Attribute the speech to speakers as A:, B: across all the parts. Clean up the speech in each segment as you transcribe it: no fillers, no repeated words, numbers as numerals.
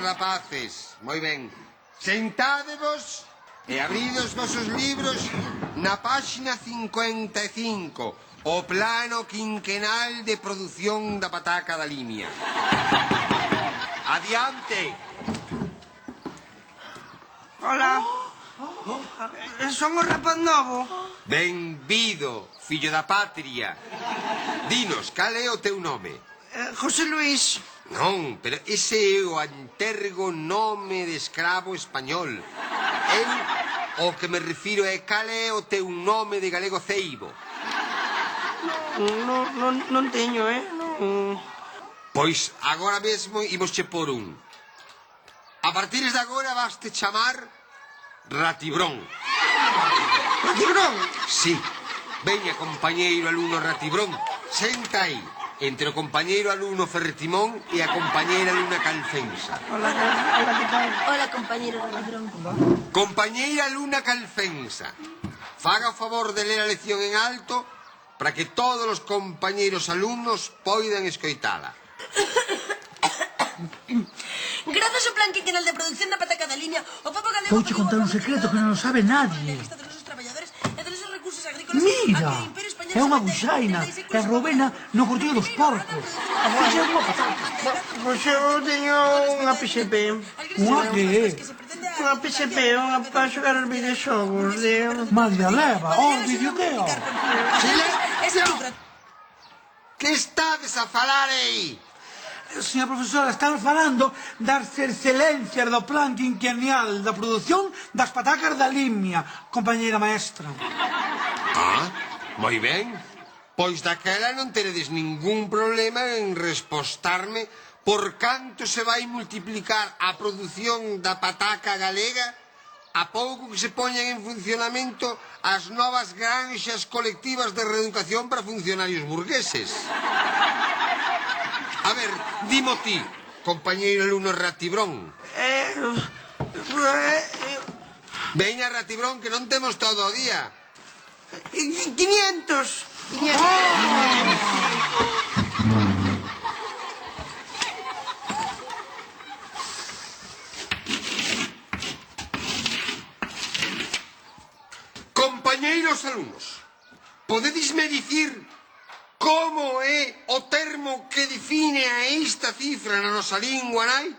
A: rapaces, moi ben. Sentádevos e abrid os vosos libros na páxina 55, o plano quinquenal de produción da pataca da Limia. Adiante.
B: Hola. Son o rapaz novo.
A: Benvido, fillo da patria. Dinos, cal é o teu nome?
B: José Luis.
A: Non, pero ese é o antergo nome de escravo español. Eu, o que me refiro é cal é o teu nome de galego ceibo.
B: Non teño,
A: Pois agora mesmo imosche por un. A partir de agora vaste chamar Ratibrón.
B: Ratibrón?
A: Sí. Veña, compañeiro alumno Ratibrón, senta aí, entre o compañeiro alumno Ferretimón e a compañeira alumna Calfensa.
B: Hola, que tal?
C: Hola, compañero Ratibrón.
A: Compañeira alumna Calfensa, faga o favor de ler a lección en alto para que todos os compañeiros alumnos poidan escoitala.
C: Grazas ao plan quinquenal de produción da pataca da Limia, o pobo galego...
D: Vouche contar un secreto que non o sabe nadie. Mira, é unha buxaina, é a Robena no cortillo dos porcos. Ixe é unha patata.
B: Pois eu teño unha PSP.
D: Unha que?
B: Unha PSP, unha para xogar os videoxogos de...
D: Madre leva, os videoteos.
A: Silencio! Que estades a falar aí?
D: Señora profesora, estamos falando das excelencias do plan quinquenal da produción das patacas da Limia, compañeira maestra.
A: Ah, moi ben. Pois daquela non teredes ningún problema en respostarme por canto se vai multiplicar a produción da pataca galega a pouco que se poñan en funcionamento as novas granxas colectivas de reeducación para funcionarios burgueses. A ver, dimo ti, compañeiro alumno Ratibrón. Veña, Ratibrón, que non temos todo o día.
B: 500.
A: Compañeiros alumnos, podedisme dicir como é o termo que define a esta cifra na nosa lingua, nai?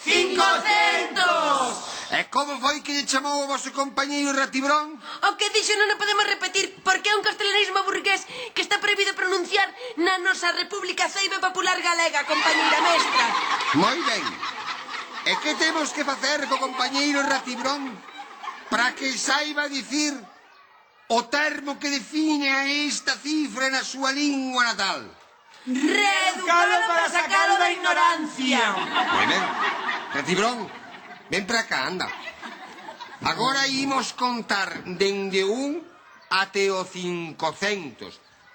C: 500!
A: E como foi que lle chamou o vosso compañeiro Ratibrón?
C: O que dixo non o podemos repetir porque é un castellanismo burgués que está prohibido pronunciar na nosa República Ceiba Popular Galega, compañeira mestra.
A: Moi ben. E que temos que facer co compañeiro Ratibrón para que saiba dicir o termo que define a esta cifra na súa lingua natal?
C: Reeducalo para sacalo da ignorancia.
A: Moi ben. Ratibrón, ven para cá, anda. Agora imos contar dende 1 até o 500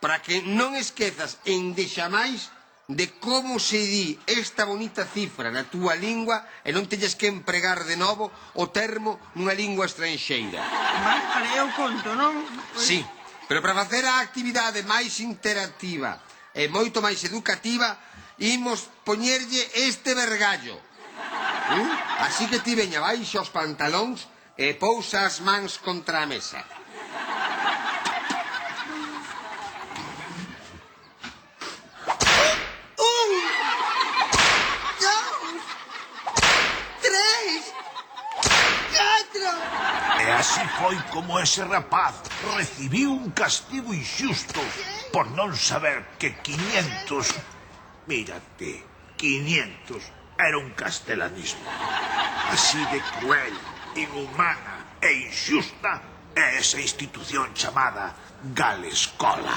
A: para que non esquezas endexamais de como se di esta bonita cifra na túa lingua e non teñas que empregar de novo o termo nunha lingua estranxeira.
B: Vale, eu conto, non?
A: Sí, pero para facer a actividade máis interactiva e moito máis educativa, imos poñerlle este vergallo. Así que ti veña, baixa os pantalóns e pousa as mans contra a mesa.
B: 4.
E: E así foi como ese rapaz recibiu un castigo injusto por non saber que 500, mírate, 500 era un castelanismo. Así de cruel, inhumana e injusta é esa institución chamada Galescola.